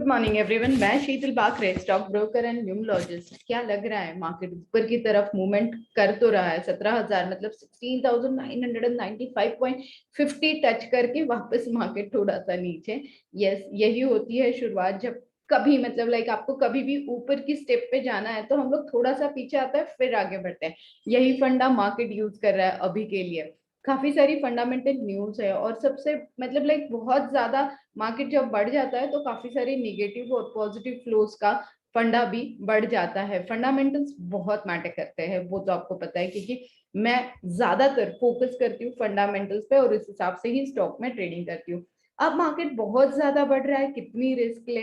Good morning everyone. मैं Sheetal Bakre, stock broker and numerologist. क्या लग रहा है, मार्केट ऊपर की तरफ मूवमेंट कर तो रहा है। 17,000 मतलब 16,995.50 टच करके वापस मार्केट थोड़ा सा नीचे। यस, यही होती है शुरुआत। जब कभी मतलब लाइक आपको कभी भी ऊपर की स्टेप पे जाना है तो हम लोग थोड़ा सा पीछे आता है फिर आगे बढ़ते हैं। यही फंडा मार्केट यूज कर रहा है अभी के लिए। काफी सारी फंडामेंटल न्यूज है और सबसे मतलब लाइक बहुत ज्यादा मार्केट जब बढ़ जाता है तो काफी सारी निगेटिव और पॉजिटिव फ्लोज का फंडा भी बढ़ जाता है। फंडामेंटल्स बहुत मैटर करते हैं, वो तो आपको पता है, क्योंकि मैं ज्यादातर फोकस करती हूँ फंडामेंटल्स पे और इस हिसाब से ही स्टॉक में ट्रेडिंग करती हूँ। अब मार्केट बहुत ज्यादा बढ़ रहा है, कितनी रिस्क ले,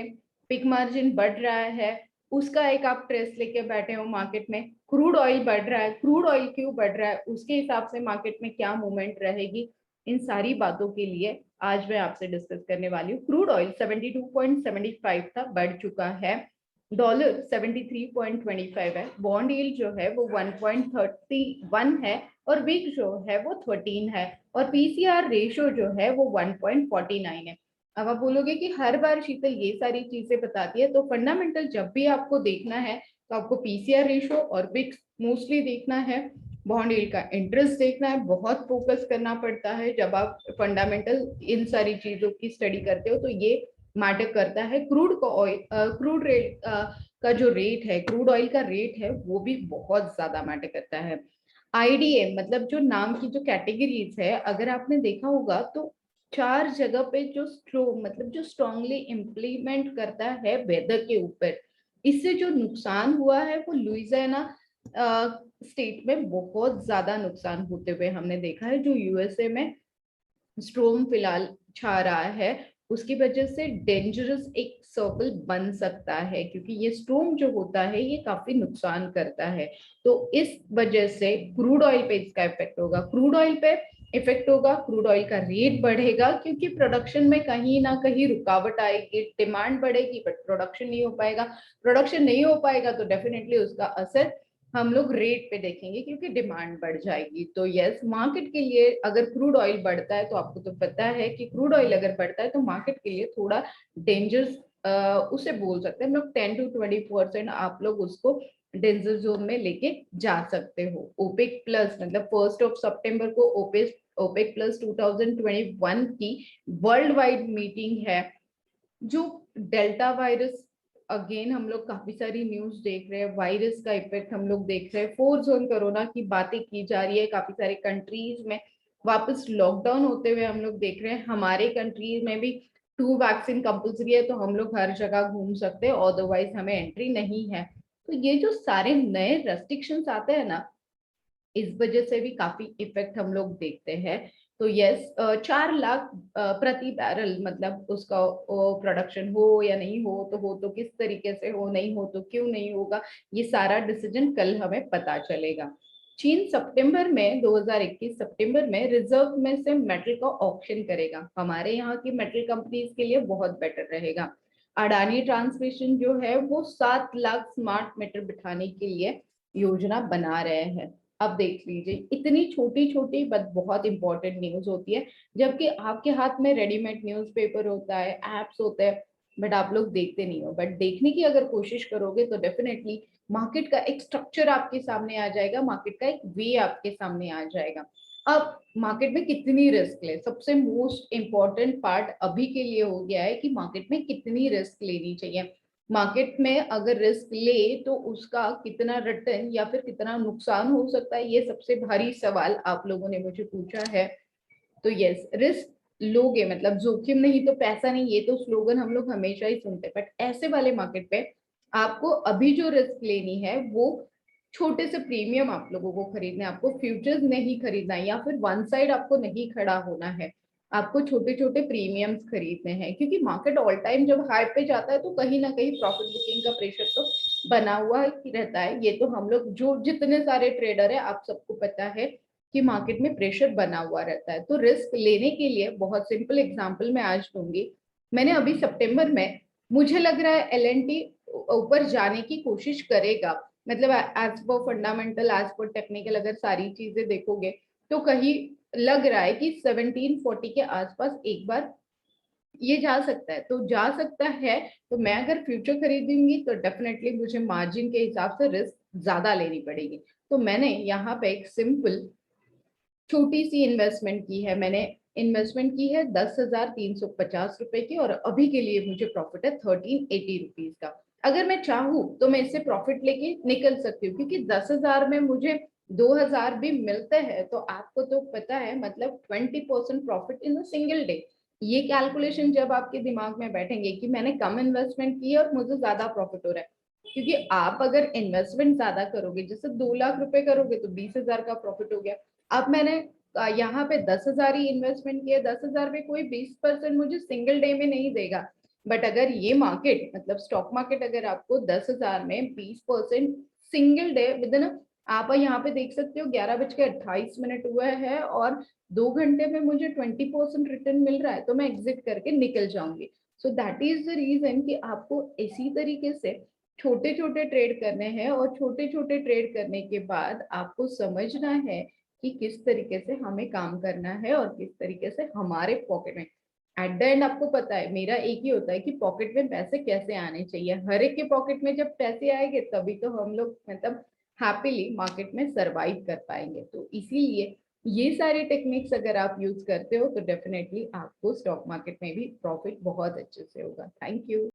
पिक मार्जिन बढ़ रहा है, उसका एक आप ट्रेस लेके बैठे हो मार्केट में। क्रूड ऑयल बढ़ रहा है, क्रूड ऑयल क्यों बढ़ रहा है, उसके हिसाब से मार्केट में क्या मूवमेंट रहेगी, इन सारी बातों के लिए आज मैं आपसे डिस्कस करने वाली हूँ। क्रूड ऑयल 72.75 था, बढ़ चुका है। डॉलर 73.25 है। बॉन्ड यील्ड जो है वो 1.31 है और वीक जो है वो 13 है और पीसीआर रेशियो जो है वो 1.49 है। अब आप बोलोगे कि हर बार शीतल ये सारी चीजें बताती है, तो फंडामेंटल जब भी आपको देखना है तो आपको पीसीआर रेशियो और विक्स मोस्टली देखना है। बॉन्ड यील्ड का इंटरेस्ट देखना है, बहुत फोकस करना पड़ता है जब आप फंडामेंटल इन सारी चीजों की स्टडी करते हो, तो ये मैटर करता है। क्रूड का ऑयल क्रूड रेट का जो रेट है, क्रूड ऑयल का रेट है, वो भी बहुत ज्यादा मैटर करता है। आईडीए मतलब जो नाम की जो कैटेगरीज है, अगर आपने देखा होगा तो चार जगह पे जो मतलब जो स्ट्रांगली इम्प्लीमेंट करता है वेदर के ऊपर, इससे जो नुकसान हुआ है वो लुइजियाना स्टेट में बहुत ज्यादा नुकसान होते हुए हमने देखा है। जो यूएसए में स्ट्रोम फिलहाल छा रहा है, उसकी वजह से डेंजरस एक सर्कल बन सकता है, क्योंकि ये स्ट्रोम जो होता है ये काफी नुकसान करता है। तो इस वजह से क्रूड ऑयल पे इसका इफेक्ट होगा, क्रूड ऑयल पे इफेक्ट होगा, क्रूड ऑयल का रेट बढ़ेगा, क्योंकि प्रोडक्शन में कहीं ना कहीं रुकावट आएगी। डिमांड बढ़ेगी बट प्रोडक्शन नहीं हो पाएगा, प्रोडक्शन नहीं हो पाएगा तो डेफिनेटली उसका असर हम लोग रेट पे देखेंगे, क्योंकि डिमांड बढ़ जाएगी। तो यस, मार्केट के लिए अगर क्रूड ऑयल बढ़ता है तो आपको तो पता है कि क्रूड ऑयल अगर बढ़ता है तो मार्केट के लिए थोड़ा डेंजरस उसे बोल सकते हैं हम लोग। 10 to 20% आप लोग उसको डेंजर जोन में लेके जा सकते हो। ओपेक प्लस मतलब 1 सितंबर को ओपेक ओपेक प्लस 2021 की वर्ल्ड वाइड मीटिंग है। जो डेल्टा वायरस, अगेन हम लोग काफी सारी न्यूज देख रहे हैं, वायरस का इफेक्ट हम लोग देख रहे हैं, 4 जोन कोरोना की बातें की जा रही है, काफी सारे कंट्रीज में वापस लॉकडाउन होते हुए हम लोग देख रहे हैं। हमारे कंट्री में भी 2 वैक्सीन कंपलसरी है, तो हम लोग हर जगह घूम सकते हैं, अदरवाइज हमें एंट्री नहीं है। तो ये जो सारे नए रेस्ट्रिक्शंस आते हैं ना, इस वजह से भी काफी इफेक्ट हम लोग देखते हैं। तो यस, 4 लाख प्रति बैरल मतलब उसका प्रोडक्शन हो या नहीं हो तो किस तरीके से हो, नहीं हो तो क्यों नहीं होगा, ये सारा डिसीजन कल हमें पता चलेगा। चीन सितंबर में 2021 सितंबर में रिजर्व में से मेटल का ऑक्शन करेगा। हमारे यहाँ की मेटल कंपनीज के लिए बहुत बेटर रहेगा। अडानी ट्रांसमिशन जो है वो 7 लाख स्मार्ट मीटर बिठाने के लिए योजना बना रहे हैं। अब देख लीजिए, इतनी छोटी छोटी बट बहुत इंपॉर्टेंट न्यूज होती है, जबकि आपके हाथ में रेडीमेड न्यूज़पेपर होता है, एप्स होते हैं, बट आप लोग देखते नहीं हो। बट देखने की अगर कोशिश करोगे तो डेफिनेटली मार्केट का एक स्ट्रक्चर आपके सामने आ जाएगा, मार्केट का एक वे आपके सामने आ जाएगा। अब मार्केट में कितनी रिस्क ले, सबसे मोस्ट इंपॉर्टेंट पार्ट अभी के लिए हो गया है कि मार्केट में कितनी रिस्क लेनी चाहिए। मार्केट में अगर रिस्क ले तो उसका कितना रिटर्न या फिर कितना नुकसान हो सकता है, ये सबसे भारी सवाल आप लोगों ने मुझे पूछा है। तो यस, रिस्क लोगे मतलब जोखिम नहीं तो पैसा नहीं, ये तो स्लोगन हम लोग हमेशा ही सुनते हैं, बट ऐसे वाले मार्केट पे आपको अभी जो रिस्क लेनी है वो छोटे से प्रीमियम आप लोगों को खरीदना है, आपको फ्यूचर्स नहीं खरीदना है या फिर वन साइड आपको नहीं खड़ा होना है, आपको छोटे छोटे प्रीमियम्स खरीदने हैं। क्योंकि मार्केट ऑल टाइम जब हाई पे जाता है तो कहीं ना कहीं प्रॉफिट बुकिंग का प्रेशर तो बना हुआ ही रहता है। ये तो हम लोग जो जितने सारे ट्रेडर है आप सबको पता है कि मार्केट में प्रेशर बना हुआ रहता है। तो रिस्क लेने के लिए बहुत सिंपल एग्जांपल मैं आज दूंगी। मैंने अभी सितंबर में, मुझे लग रहा है एलएनटी ऊपर जाने की कोशिश करेगा, मतलब as per fundamental as per technical अगर सारी चीजें देखोगे तो कहीं लग रहा है कि 1740 के आसपास एक बार ये जा सकता है, तो जा सकता है। तो मैं अगर फ्यूचर खरीदूंगी तो डेफिनेटली मुझे मार्जिन के हिसाब से रिस्क ज्यादा लेनी पड़ेगी। तो मैंने यहाँ पे एक सिंपल छोटी सी इन्वेस्टमेंट की है। मैंने इन्वेस्टमेंट की है 10,350 रुपए की, और अभी के लिए मुझे प्रॉफिट है 1380 रुपीज का। अगर मैं चाहूँ तो मैं इससे प्रॉफिट लेके निकल सकती हूँ, क्योंकि 10,000 में मुझे 2,000 भी मिलते हैं। तो आपको तो पता है, मतलब 20% profit in a single day. ये कैलकुलेशन जब आपके दिमाग में बैठेंगे कि मैंने कम इन्वेस्टमेंट की है और मुझे ज्यादा प्रॉफिट हो रहा है, क्योंकि आप अगर इन्वेस्टमेंट ज्यादा करोगे, जैसे 2 लाख रुपए करोगे तो 20,000 का प्रॉफिट हो गया। अब मैंने यहाँ पे 10,000 ही इन्वेस्टमेंट किया, 10,000 में कोई 20% मुझे सिंगल डे में नहीं देगा। बट अगर ये मार्केट, मतलब स्टॉक मार्केट, अगर आपको 10,000 में 20% सिंगल डे विद इन, आप यहाँ पे देख सकते हो 11:28 हुआ है, और 2 घंटे में मुझे 20% रिटर्न मिल रहा है, तो मैं एग्जिट करके निकल जाऊंगी। So that is the reason कि आपको इसी तरीके से छोटे छोटे ट्रेड करने हैं, और छोटे छोटे ट्रेड करने के बाद आपको समझना है कि किस तरीके से हमें काम करना है, और किस तरीके से हमारे पॉकेट में, एट द एंड आपको पता है मेरा एक ही होता है कि पॉकेट में पैसे कैसे आने चाहिए। हर एक के पॉकेट में जब पैसे आएंगे तभी तो हम लोग मतलब हैप्पीली मार्केट में सरवाइव कर पाएंगे। तो इसीलिए ये सारे टेक्निक्स अगर आप यूज करते हो तो डेफिनेटली आपको स्टॉक मार्केट में भी प्रॉफिट बहुत अच्छे से होगा। Thank you.